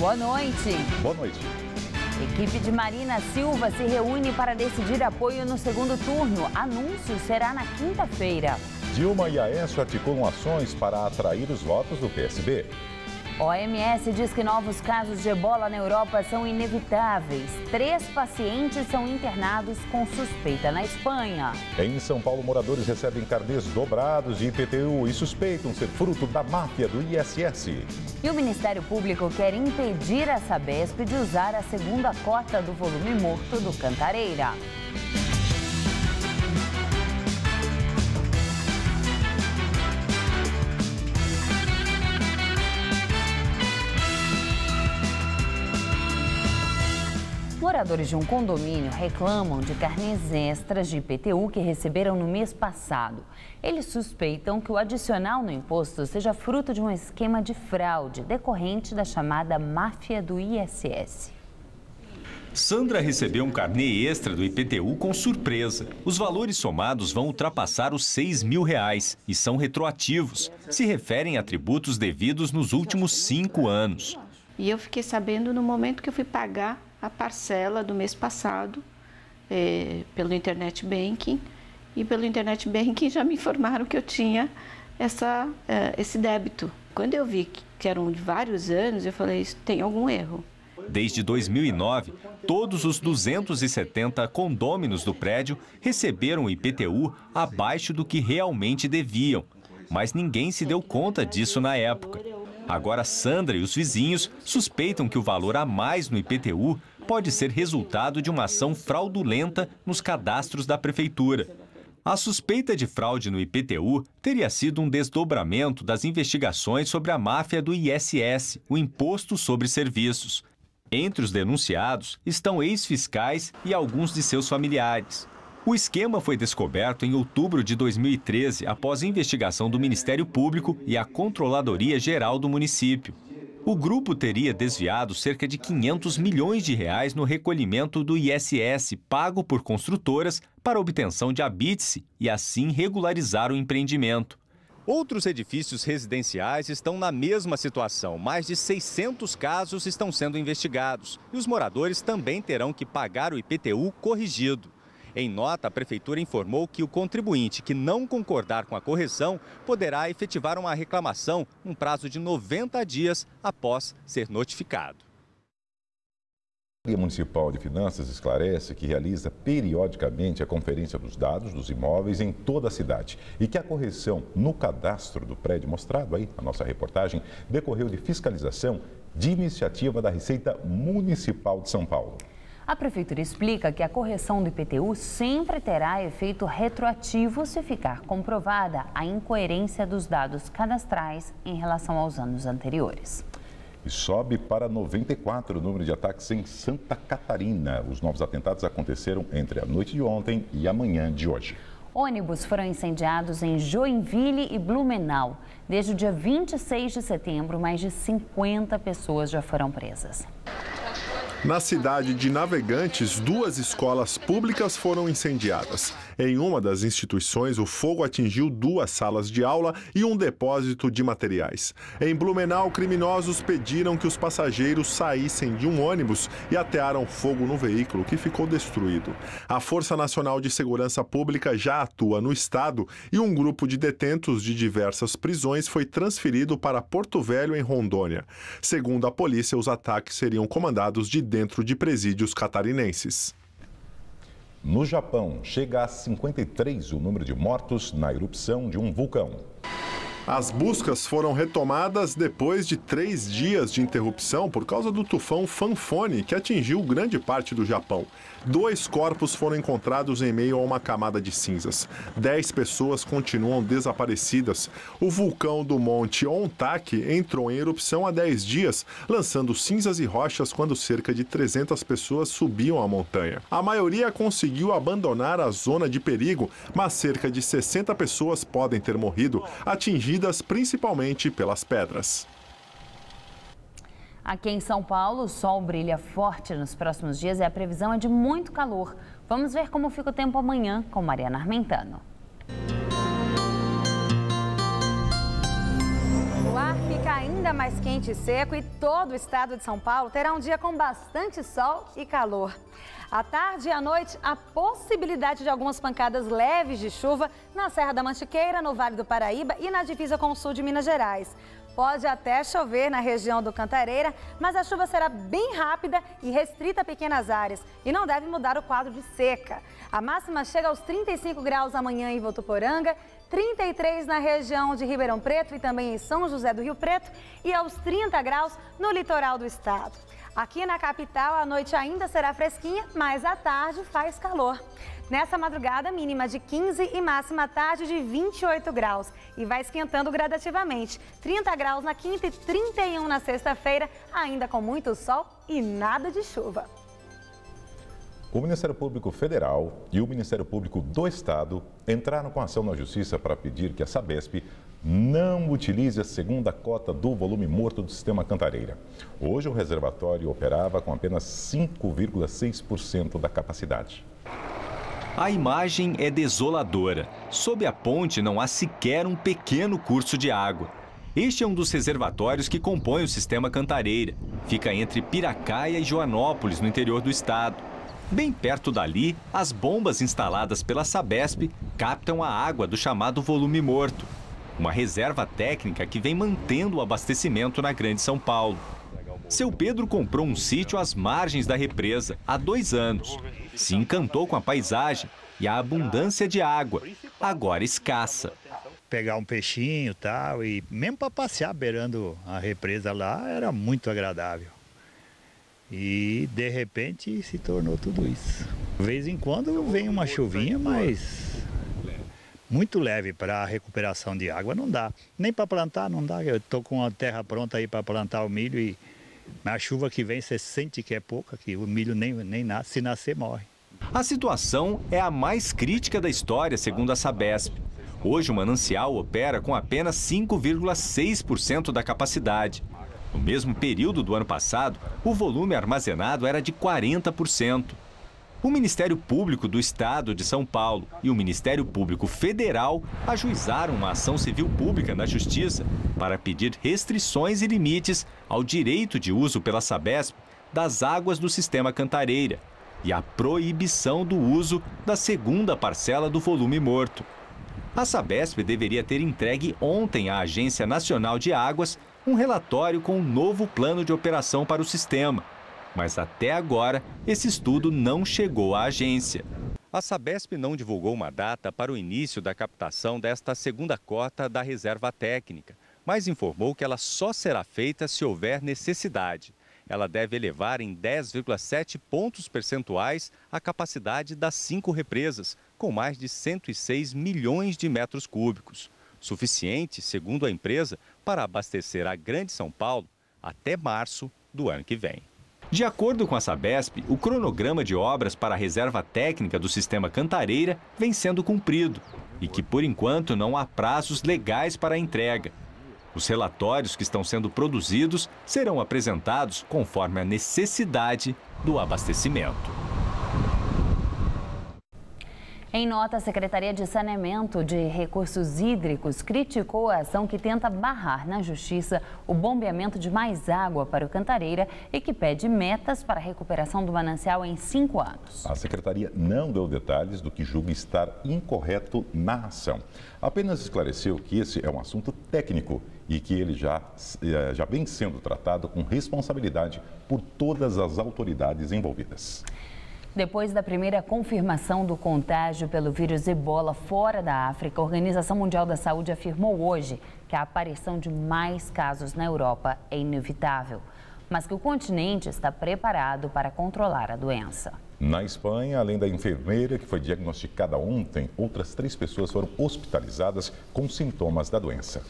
boa noite. Boa noite. Equipe de Marina Silva se reúne para decidir apoio no segundo turno. Anúncio será na quinta-feira. Dilma e Aécio articulam ações para atrair os votos do PSB. OMS diz que novos casos de ebola na Europa são inevitáveis. 3 pacientes são internados com suspeita na Espanha. Em São Paulo, moradores recebem carnês dobrados de IPTU e suspeitam ser fruto da máfia do ISS. E o Ministério Público quer impedir a Sabesp de usar a segunda cota do volume morto do Cantareira. Moradores de um condomínio reclamam de carnês extras de IPTU que receberam no mês passado. Eles suspeitam que o adicional no imposto seja fruto de um esquema de fraude decorrente da chamada máfia do ISS. Sandra recebeu um carnê extra do IPTU com surpresa. Os valores somados vão ultrapassar os R$6.000 e são retroativos. Se referem a tributos devidos nos últimos 5 anos. E eu fiquei sabendo no momento que eu fui pagar a parcela do mês passado pelo Internet Banking. E pelo Internet Banking já me informaram que eu tinha esse débito. Quando eu vi que eram de vários anos, eu falei, isso tem algum erro. Desde 2009, todos os 270 condôminos do prédio receberam o IPTU abaixo do que realmente deviam. Mas ninguém se deu conta disso na época. Agora, Sandra e os vizinhos suspeitam que o valor a mais no IPTU pode ser resultado de uma ação fraudulenta nos cadastros da prefeitura. A suspeita de fraude no IPTU teria sido um desdobramento das investigações sobre a máfia do ISS, o Imposto sobre Serviços. Entre os denunciados estão ex-fiscais e alguns de seus familiares. O esquema foi descoberto em outubro de 2013, após investigação do Ministério Público e a Controladoria Geral do município. O grupo teria desviado cerca de R$500 milhões no recolhimento do ISS pago por construtoras para obtenção de habite-se e assim regularizar o empreendimento. Outros edifícios residenciais estão na mesma situação. Mais de 600 casos estão sendo investigados e os moradores também terão que pagar o IPTU corrigido. Em nota, a Prefeitura informou que o contribuinte que não concordar com a correção poderá efetivar uma reclamação num prazo de 90 dias após ser notificado. A Secretaria Municipal de Finanças esclarece que realiza periodicamente a conferência dos dados dos imóveis em toda a cidade e que a correção no cadastro do prédio, mostrado aí na nossa reportagem, decorreu de fiscalização de iniciativa da Receita Municipal de São Paulo. A Prefeitura explica que a correção do IPTU sempre terá efeito retroativo se ficar comprovada a incoerência dos dados cadastrais em relação aos anos anteriores. E sobe para 94 o número de ataques em Santa Catarina. Os novos atentados aconteceram entre a noite de ontem e a manhã de hoje. Ônibus foram incendiados em Joinville e Blumenau. Desde o dia 26 de setembro, mais de 50 pessoas já foram presas. Na cidade de Navegantes, 2 escolas públicas foram incendiadas. Em uma das instituições, o fogo atingiu 2 salas de aula e um depósito de materiais. Em Blumenau, criminosos pediram que os passageiros saíssem de um ônibus e atearam fogo no veículo, que ficou destruído. A Força Nacional de Segurança Pública já atua no estado e um grupo de detentos de diversas prisões foi transferido para Porto Velho, em Rondônia. Segundo a polícia, os ataques seriam comandados de dentro de presídios catarinenses. No Japão, chega a 53 o número de mortos na erupção de um vulcão. As buscas foram retomadas depois de 3 dias de interrupção por causa do tufão Fanfone, que atingiu grande parte do Japão. 2 corpos foram encontrados em meio a uma camada de cinzas. 10 pessoas continuam desaparecidas. O vulcão do Monte Ontake entrou em erupção há 10 dias, lançando cinzas e rochas quando cerca de 300 pessoas subiam a montanha. A maioria conseguiu abandonar a zona de perigo, mas cerca de 60 pessoas podem ter morrido, atingidas principalmente pelas pedras. Aqui em São Paulo, o sol brilha forte nos próximos dias e a previsão é de muito calor. Vamos ver como fica o tempo amanhã com Mariana Armentano. O ar fica ainda ainda mais quente e seco e todo o estado de São Paulo terá um dia com bastante sol e calor. À tarde e à noite, a possibilidade de algumas pancadas leves de chuva na Serra da Mantiqueira, no Vale do Paraíba e na divisa com o sul de Minas Gerais. Pode até chover na região do Cantareira, mas a chuva será bem rápida e restrita a pequenas áreas e não deve mudar o quadro de seca. A máxima chega aos 35 graus amanhã em Votuporanga, 33 na região de Ribeirão Preto e também em São José do Rio Preto e aos 30 graus no litoral do estado. Aqui na capital, a noite ainda será fresquinha, mas à tarde faz calor. Nessa madrugada, mínima de 15 e máxima à tarde de 28 graus. E vai esquentando gradativamente. 30 graus na quinta e 31 na sexta-feira, ainda com muito sol e nada de chuva. O Ministério Público Federal e o Ministério Público do Estado entraram com ação na Justiça para pedir que a Sabesp não utilize a segunda cota do volume morto do sistema Cantareira. Hoje, o reservatório operava com apenas 5,6% da capacidade. A imagem é desoladora. Sob a ponte não há sequer um pequeno curso de água. Este é um dos reservatórios que compõe o sistema Cantareira. Fica entre Piracaia e Joanópolis, no interior do estado. Bem perto dali, as bombas instaladas pela Sabesp captam a água do chamado volume morto. Uma reserva técnica que vem mantendo o abastecimento na Grande São Paulo. Seu Pedro comprou um sítio às margens da represa há 2 anos. Se encantou com a paisagem e a abundância de água, agora escassa. Pegar um peixinho e tal, e mesmo para passear beirando a represa lá, era muito agradável. E de repente se tornou tudo isso. De vez em quando vem uma chuvinha, mas muito leve para a recuperação de água não dá. Nem para plantar não dá. Eu estou com a terra pronta aí para plantar o milho e a chuva que vem você sente que é pouca, que o milho nem nasce, se nascer morre. A situação é a mais crítica da história, segundo a Sabesp. Hoje o manancial opera com apenas 5,6% da capacidade. No mesmo período do ano passado, o volume armazenado era de 40%. O Ministério Público do Estado de São Paulo e o Ministério Público Federal ajuizaram uma ação civil pública na Justiça para pedir restrições e limites ao direito de uso pela Sabesp das águas do sistema Cantareira e a proibição do uso da segunda parcela do volume morto. A Sabesp deveria ter entregue ontem à Agência Nacional de Águas um relatório com um novo plano de operação para o sistema. Mas até agora, esse estudo não chegou à agência. A Sabesp não divulgou uma data para o início da captação desta segunda cota da reserva técnica, mas informou que ela só será feita se houver necessidade. Ela deve elevar em 10,7 pontos percentuais a capacidade das 5 represas, com mais de 106 milhões de metros cúbicos. Suficiente, segundo a empresa, para abastecer a Grande São Paulo até março do ano que vem. De acordo com a Sabesp, o cronograma de obras para a reserva técnica do sistema Cantareira vem sendo cumprido e que, por enquanto, não há prazos legais para a entrega. Os relatórios que estão sendo produzidos serão apresentados conforme a necessidade do abastecimento. Em nota, a Secretaria de Saneamento de Recursos Hídricos criticou a ação que tenta barrar na Justiça o bombeamento de mais água para o Cantareira e que pede metas para a recuperação do manancial em 5 anos. A Secretaria não deu detalhes do que julga estar incorreto na ação. Apenas esclareceu que esse é um assunto técnico e que ele já vem sendo tratado com responsabilidade por todas as autoridades envolvidas. Depois da primeira confirmação do contágio pelo vírus Ebola fora da África, a Organização Mundial da Saúde afirmou hoje que a aparição de mais casos na Europa é inevitável, mas que o continente está preparado para controlar a doença. Na Espanha, além da enfermeira que foi diagnosticada ontem, outras 3 pessoas foram hospitalizadas com sintomas da doença.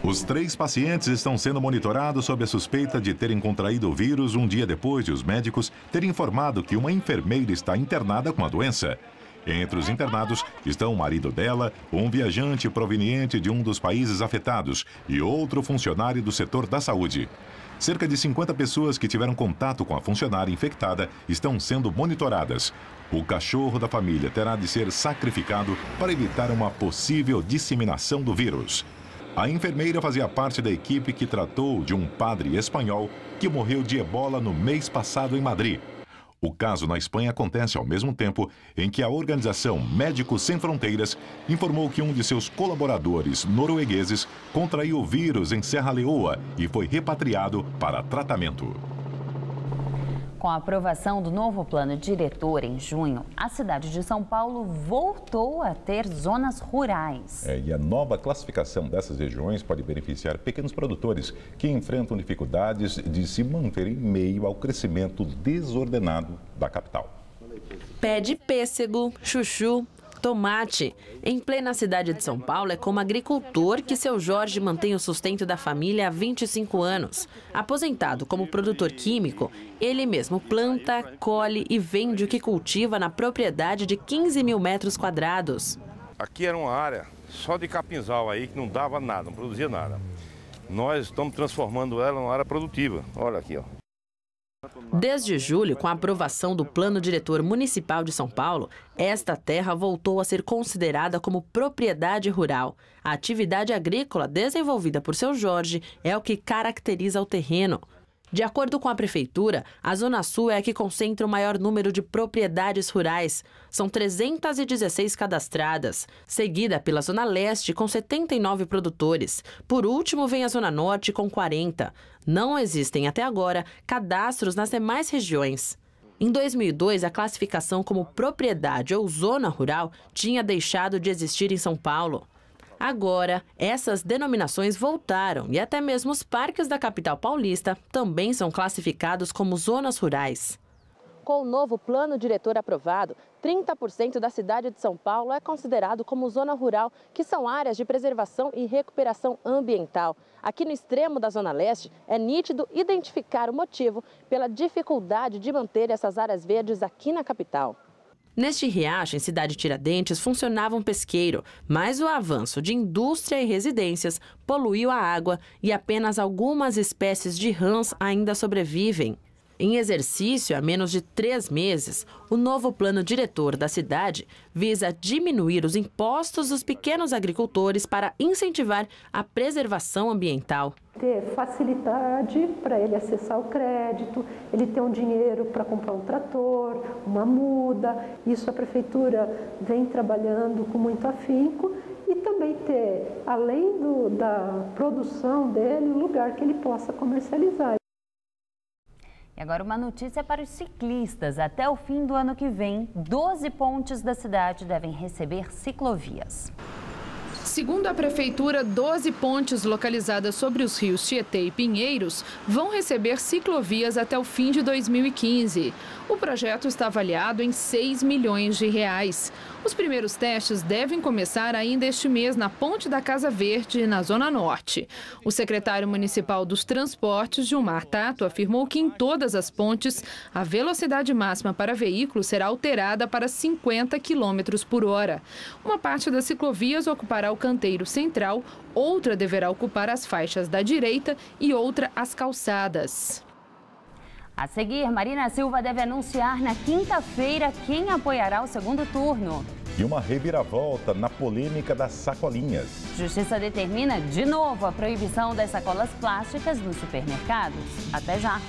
Os 3 pacientes estão sendo monitorados sob a suspeita de terem contraído o vírus um dia depois de os médicos terem informado que uma enfermeira está internada com a doença. Entre os internados estão o marido dela, um viajante proveniente de um dos países afetados e outro funcionário do setor da saúde. Cerca de 50 pessoas que tiveram contato com a funcionária infectada estão sendo monitoradas. O cachorro da família terá de ser sacrificado para evitar uma possível disseminação do vírus. A enfermeira fazia parte da equipe que tratou de um padre espanhol que morreu de ebola no mês passado em Madrid. O caso na Espanha acontece ao mesmo tempo em que a organização Médicos Sem Fronteiras informou que um de seus colaboradores noruegueses contraiu o vírus em Serra Leoa e foi repatriado para tratamento. Com a aprovação do novo plano diretor em junho, a cidade de São Paulo voltou a ter zonas rurais. E a nova classificação dessas regiões pode beneficiar pequenos produtores que enfrentam dificuldades de se manter em meio ao crescimento desordenado da capital. Pé de pêssego, chuchu, tomate. Em plena cidade de São Paulo, é como agricultor que seu Jorge mantém o sustento da família há 25 anos. Aposentado como produtor químico, ele mesmo planta, colhe e vende o que cultiva na propriedade de 15 mil metros quadrados. Aqui era uma área só de capinzal aí, que não dava nada, não produzia nada. Nós estamos transformando ela numa área produtiva. Olha aqui, ó. Desde julho, com a aprovação do Plano Diretor Municipal de São Paulo, esta terra voltou a ser considerada como propriedade rural. A atividade agrícola desenvolvida por seu Jorge é o que caracteriza o terreno. De acordo com a Prefeitura, a Zona Sul é a que concentra o maior número de propriedades rurais. São 316 cadastradas, seguida pela Zona Leste, com 79 produtores. Por último, vem a Zona Norte, com 40. Não existem, até agora, cadastros nas demais regiões. Em 2002, a classificação como propriedade ou zona rural tinha deixado de existir em São Paulo. Agora, essas denominações voltaram e até mesmo os parques da capital paulista também são classificados como zonas rurais. Com o novo plano diretor aprovado, 30% da cidade de São Paulo é considerado como zona rural, que são áreas de preservação e recuperação ambiental. Aqui no extremo da Zona Leste, é nítido identificar o motivo pela dificuldade de manter essas áreas verdes aqui na capital. Neste riacho, em Cidade Tiradentes, funcionava um pesqueiro, mas o avanço de indústria e residências poluiu a água e apenas algumas espécies de rãs ainda sobrevivem. Em exercício há menos de 3 meses, o novo plano diretor da cidade visa diminuir os impostos dos pequenos agricultores para incentivar a preservação ambiental. Ter facilidade para ele acessar o crédito, ele ter um dinheiro para comprar um trator, uma muda. Isso a prefeitura vem trabalhando com muito afinco e também ter, além da produção dele, um lugar que ele possa comercializar. E agora uma notícia para os ciclistas. Até o fim do ano que vem, 12 pontes da cidade devem receber ciclovias. Segundo a Prefeitura, 12 pontes localizadas sobre os rios Tietê e Pinheiros vão receber ciclovias até o fim de 2015. O projeto está avaliado em 6 milhões de reais. Os primeiros testes devem começar ainda este mês na Ponte da Casa Verde, na Zona Norte. O secretário municipal dos Transportes, Gilmar Tato, afirmou que em todas as pontes, a velocidade máxima para veículos será alterada para 50 km por hora. Uma parte das ciclovias ocupará o canteiro central, outra deverá ocupar as faixas da direita e outra as calçadas. A seguir, Marina Silva deve anunciar na quinta-feira quem apoiará o segundo turno. E uma reviravolta na polêmica das sacolinhas. Justiça determina de novo a proibição das sacolas plásticas nos supermercados. Até já!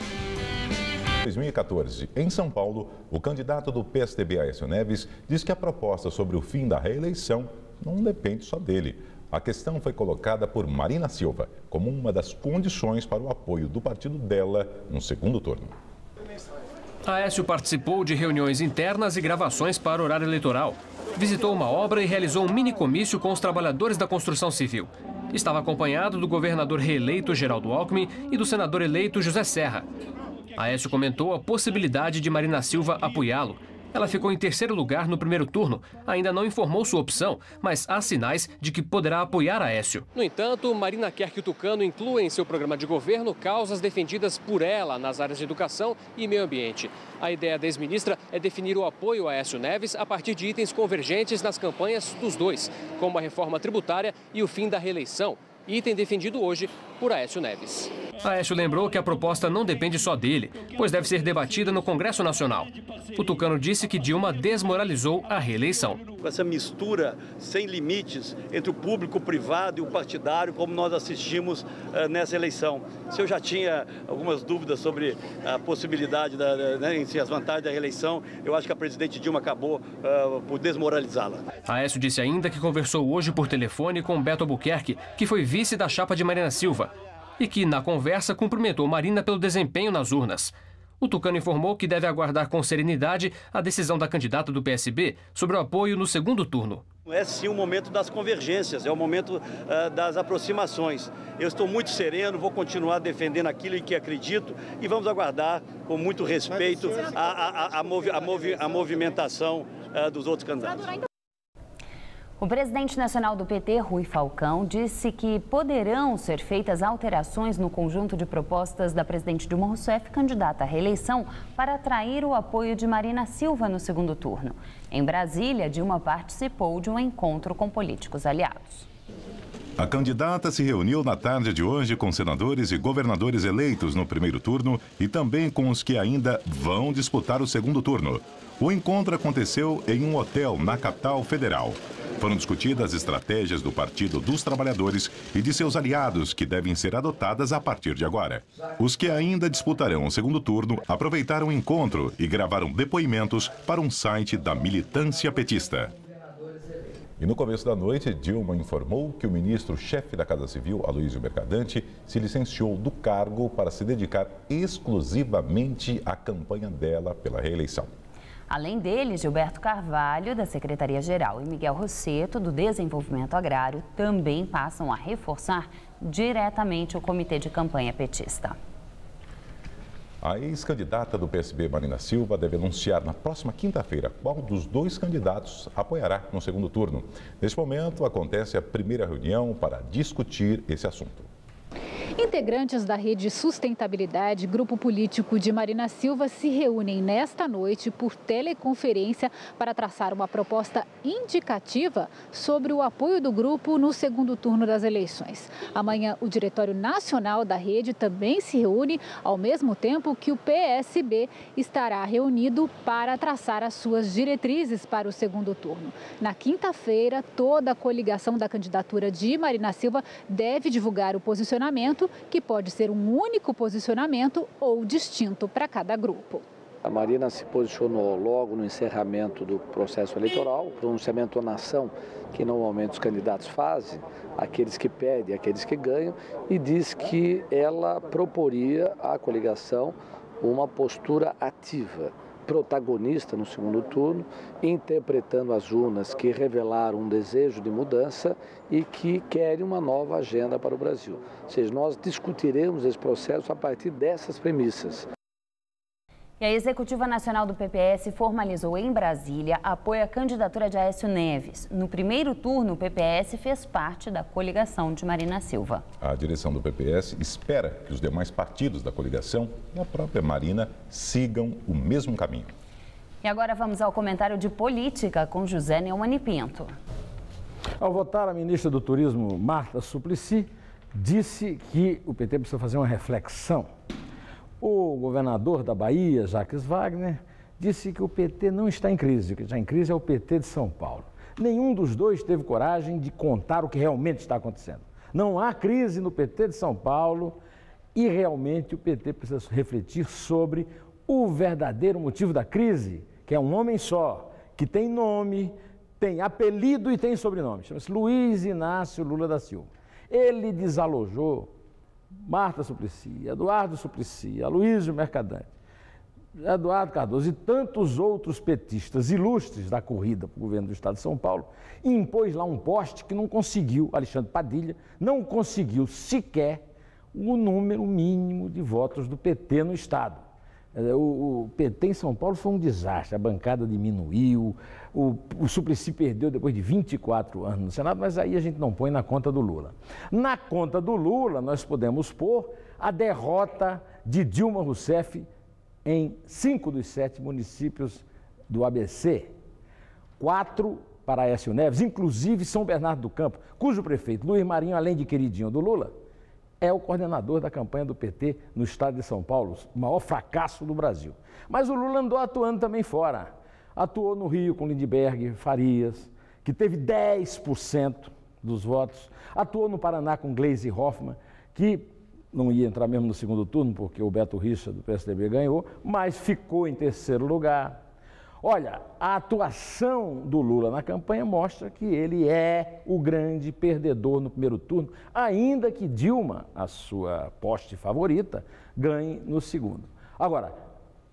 Em 2014, em São Paulo, o candidato do PSDB, Aécio Neves, diz que a proposta sobre o fim da reeleição não depende só dele. A questão foi colocada por Marina Silva como uma das condições para o apoio do partido dela no segundo turno. Aécio participou de reuniões internas e gravações para o horário eleitoral. Visitou uma obra e realizou um mini comício com os trabalhadores da construção civil. Estava acompanhado do governador reeleito Geraldo Alckmin e do senador eleito José Serra. Aécio comentou a possibilidade de Marina Silva apoiá-lo. Ela ficou em terceiro lugar no primeiro turno. Ainda não informou sua opção, mas há sinais de que poderá apoiar Aécio. No entanto, Marina quer que o tucano inclua em seu programa de governo causas defendidas por ela nas áreas de educação e meio ambiente. A ideia da ex-ministra é definir o apoio a Aécio Neves a partir de itens convergentes nas campanhas dos dois, como a reforma tributária e o fim da reeleição, item defendido hoje por Aécio Neves. Aécio lembrou que a proposta não depende só dele, pois deve ser debatida no Congresso Nacional. O tucano disse que Dilma desmoralizou a reeleição. Com essa mistura sem limites entre o público, o privado e o partidário, como nós assistimos nessa eleição. Se eu já tinha algumas dúvidas sobre a possibilidade, as vantagens da reeleição, eu acho que a presidente Dilma acabou por desmoralizá-la. Aécio disse ainda que conversou hoje por telefone com Beto Albuquerque, que foi vice da chapa de Marina Silva, e que, na conversa, cumprimentou Marina pelo desempenho nas urnas. O tucano informou que deve aguardar com serenidade a decisão da candidata do PSB sobre o apoio no segundo turno. É sim o momento das convergências, é o momento das aproximações. Eu estou muito sereno, vou continuar defendendo aquilo em que acredito e vamos aguardar com muito respeito a movimentação dos outros candidatos. O presidente nacional do PT, Rui Falcão, disse que poderão ser feitas alterações no conjunto de propostas da presidente Dilma Rousseff, candidata à reeleição, para atrair o apoio de Marina Silva no segundo turno. Em Brasília, Dilma participou de um encontro com políticos aliados. A candidata se reuniu na tarde de hoje com senadores e governadores eleitos no primeiro turno e também com os que ainda vão disputar o segundo turno. O encontro aconteceu em um hotel na capital federal. Foram discutidas estratégias do Partido dos Trabalhadores e de seus aliados que devem ser adotadas a partir de agora. Os que ainda disputarão o segundo turno aproveitaram o encontro e gravaram depoimentos para um site da militância petista. E no começo da noite, Dilma informou que o ministro-chefe da Casa Civil, Aloysio Mercadante, se licenciou do cargo para se dedicar exclusivamente à campanha dela pela reeleição. Além dele, Gilberto Carvalho, da Secretaria-Geral, e Miguel Rosseto, do Desenvolvimento Agrário, também passam a reforçar diretamente o comitê de campanha petista. A ex-candidata do PSB, Marina Silva, deve anunciar na próxima quinta-feira qual dos dois candidatos apoiará no segundo turno. Neste momento, acontece a primeira reunião para discutir esse assunto. Integrantes da Rede Sustentabilidade, grupo político de Marina Silva, se reúnem nesta noite por teleconferência para traçar uma proposta indicativa sobre o apoio do grupo no segundo turno das eleições. Amanhã, o Diretório Nacional da Rede também se reúne, ao mesmo tempo que o PSB estará reunido para traçar as suas diretrizes para o segundo turno. Na quinta-feira, toda a coligação da candidatura de Marina Silva deve divulgar o posicionamento, que pode ser um único posicionamento ou distinto para cada grupo. A Marina se posicionou logo no encerramento do processo eleitoral, pronunciamento à nação, que normalmente os candidatos fazem, aqueles que pedem, aqueles que ganham, e diz que ela proporia à coligação uma postura ativa, protagonista no segundo turno, interpretando as urnas que revelaram um desejo de mudança e que querem uma nova agenda para o Brasil. Ou seja, nós discutiremos esse processo a partir dessas premissas. E a Executiva Nacional do PPS formalizou em Brasília apoio à candidatura de Aécio Neves. No primeiro turno, o PPS fez parte da coligação de Marina Silva. A direção do PPS espera que os demais partidos da coligação e a própria Marina sigam o mesmo caminho. E agora vamos ao comentário de política com José Neumann e Pinto. Ao votar, a ministra do Turismo, Marta Suplicy, disse que o PT precisa fazer uma reflexão. O governador da Bahia, Jacques Wagner, disse que o PT não está em crise, o que está em crise é o PT de São Paulo. Nenhum dos dois teve coragem de contar o que realmente está acontecendo. Não há crise no PT de São Paulo e realmente o PT precisa refletir sobre o verdadeiro motivo da crise, que é um homem só, que tem nome, tem apelido e tem sobrenome. Chama-se Luiz Inácio Lula da Silva. Ele desalojou Marta Suplicy, Eduardo Suplicy, Aloysio Mercadante, Eduardo Cardoso e tantos outros petistas ilustres da corrida para o governo do Estado de São Paulo, e impôs lá um poste que não conseguiu, Alexandre Padilha, não conseguiu sequer o número mínimo de votos do PT no Estado. O PT em São Paulo foi um desastre, a bancada diminuiu, o Suplicy perdeu depois de 24 anos no Senado, mas aí a gente não põe na conta do Lula. Na conta do Lula, nós podemos pôr a derrota de Dilma Rousseff em 5 dos 7 municípios do ABC. 4 para Aécio Neves, inclusive São Bernardo do Campo, cujo prefeito Luiz Marinho, além de queridinho do Lula, é o coordenador da campanha do PT no estado de São Paulo, o maior fracasso do Brasil. Mas o Lula andou atuando também fora. Atuou no Rio com Lindbergh, Farias, que teve 10% dos votos. Atuou no Paraná com Gleisi Hoffmann, que não ia entrar mesmo no segundo turno, porque o Beto Richa, do PSDB, ganhou, mas ficou em terceiro lugar. Olha, a atuação do Lula na campanha mostra que ele é o grande perdedor no primeiro turno, ainda que Dilma, a sua poste favorita, ganhe no segundo. Agora,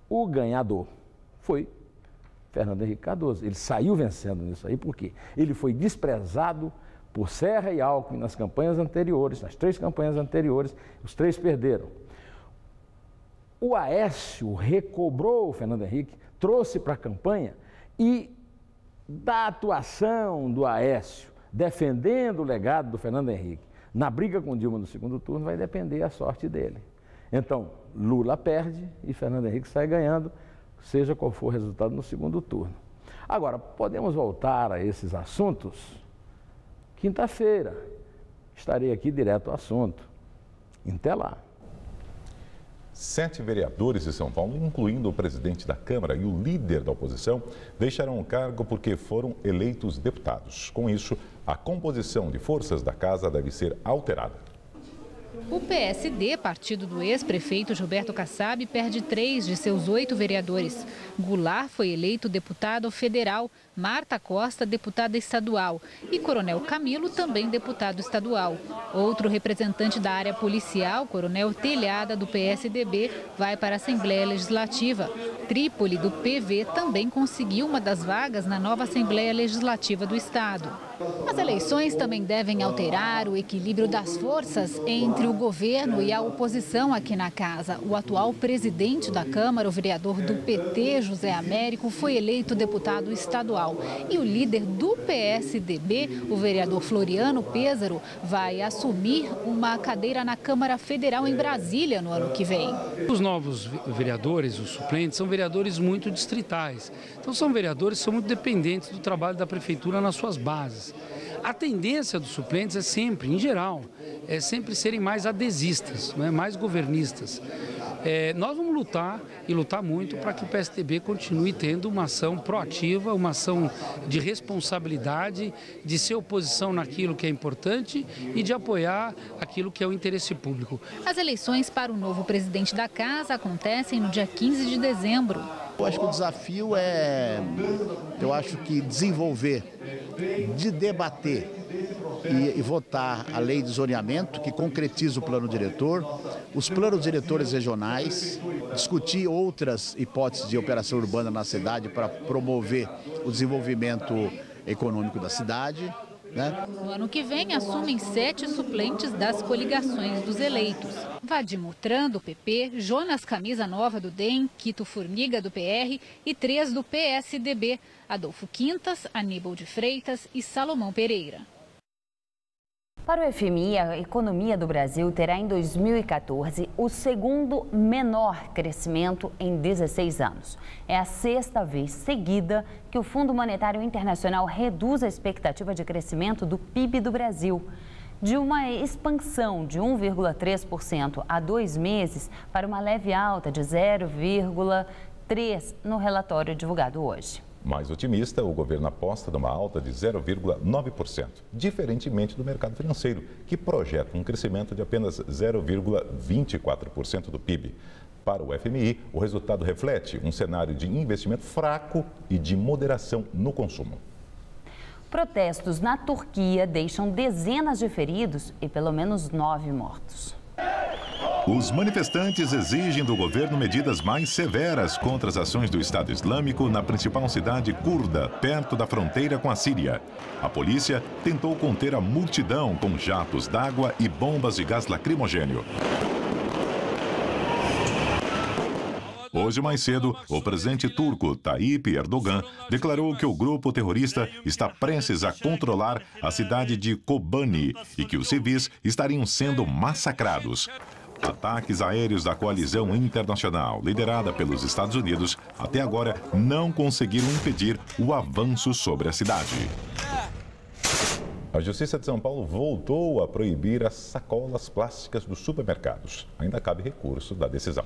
o ganhador foi Fernando Henrique Cardoso. Ele saiu vencendo nisso aí, porque ele foi desprezado por Serra e Alckmin nas campanhas anteriores, nas 3 campanhas anteriores, os 3 perderam. O Aécio recobrou o Fernando Henrique, trouxe para a campanha e da atuação do Aécio, defendendo o legado do Fernando Henrique, na briga com Dilma no segundo turno, vai depender a sorte dele. Então, Lula perde e Fernando Henrique sai ganhando, seja qual for o resultado no segundo turno. Agora, podemos voltar a esses assuntos? Quinta-feira, estarei aqui direto ao assunto. Até lá. 7 vereadores de São Paulo, incluindo o presidente da Câmara e o líder da oposição, deixaram o cargo porque foram eleitos deputados. Com isso, a composição de forças da casa deve ser alterada. O PSD, partido do ex-prefeito Gilberto Kassab, perde 3 de seus 8 vereadores. Goulart foi eleito deputado federal, Marta Costa, deputada estadual, e Coronel Camilo, também deputado estadual. Outro representante da área policial, Coronel Telhada, do PSDB, vai para a Assembleia Legislativa. Trípoli, do PV, também conseguiu uma das vagas na nova Assembleia Legislativa do Estado. As eleições também devem alterar o equilíbrio das forças entre o governo e a oposição aqui na casa. O atual presidente da Câmara, o vereador do PT, José Américo, foi eleito deputado estadual. E o líder do PSDB, o vereador Floriano Pêsaro, vai assumir uma cadeira na Câmara Federal em Brasília no ano que vem. Os novos vereadores, os suplentes, são vereadores muito distritais. Então são vereadores que são muito dependentes do trabalho da prefeitura nas suas bases. A tendência dos suplentes é sempre, em geral, é sempre serem mais adesistas, né, mais governistas. Nós vamos lutar e lutar muito para que o PSDB continue tendo uma ação proativa, uma ação de responsabilidade, de ser oposição naquilo que é importante e de apoiar aquilo que é o interesse público. As eleições para o novo presidente da casa acontecem no dia 15 de dezembro. Eu acho que o desafio é, desenvolver, de debater e votar a lei de zoneamento, que concretiza o plano diretor, os planos diretores regionais, discutir outras hipóteses de operação urbana na cidade para promover o desenvolvimento econômico da cidade. No ano que vem, assumem 7 suplentes das coligações dos eleitos. Vadim Mutran, do PP, Jonas Camisa Nova, do DEM, Quito Formiga, do PR e 3 do PSDB, Adolfo Quintas, Aníbal de Freitas e Salomão Pereira. Para o FMI, a economia do Brasil terá em 2014 o segundo menor crescimento em 16 anos. É a 6ª vez seguida que o Fundo Monetário Internacional reduz a expectativa de crescimento do PIB do Brasil, de uma expansão de 1,3% há 2 meses para uma leve alta de 0,3% no relatório divulgado hoje. Mais otimista, o governo aposta numa alta de 0,9%, diferentemente do mercado financeiro, que projeta um crescimento de apenas 0,24% do PIB. Para o FMI, o resultado reflete um cenário de investimento fraco e de moderação no consumo. Protestos na Turquia deixam dezenas de feridos e pelo menos 9 mortos. Os manifestantes exigem do governo medidas mais severas contra as ações do Estado Islâmico na principal cidade curda, perto da fronteira com a Síria. A polícia tentou conter a multidão com jatos d'água e bombas de gás lacrimogêneo. Hoje, mais cedo, o presidente turco Tayyip Erdogan declarou que o grupo terrorista está prestes a controlar a cidade de Kobani e que os civis estariam sendo massacrados. Ataques aéreos da coalizão internacional, liderada pelos Estados Unidos, até agora não conseguiram impedir o avanço sobre a cidade. A Justiça de São Paulo voltou a proibir as sacolas plásticas dos supermercados. Ainda cabe recurso da decisão.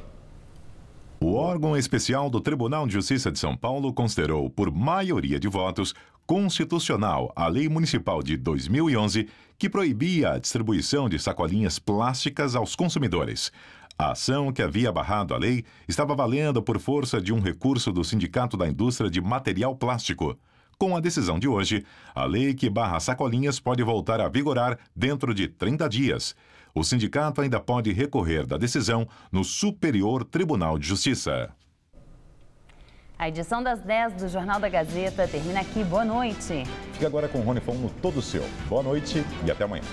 O órgão especial do Tribunal de Justiça de São Paulo considerou, por maioria de votos, constitucional a Lei Municipal de 2011, que proibia a distribuição de sacolinhas plásticas aos consumidores. A ação, que havia barrado a lei, estava valendo por força de um recurso do Sindicato da Indústria de Material Plástico. Com a decisão de hoje, a lei que barra sacolinhas pode voltar a vigorar dentro de 30 dias. O sindicato ainda pode recorrer da decisão no Superior Tribunal de Justiça. A edição das 10 do Jornal da Gazeta termina aqui. Boa noite. Fique agora com o Rony Fon no Todo Seu. Boa noite e até amanhã.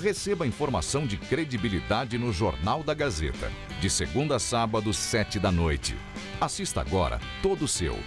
Receba informação de credibilidade no Jornal da Gazeta, de segunda a sábado, 7 da noite. Assista agora Todo Seu,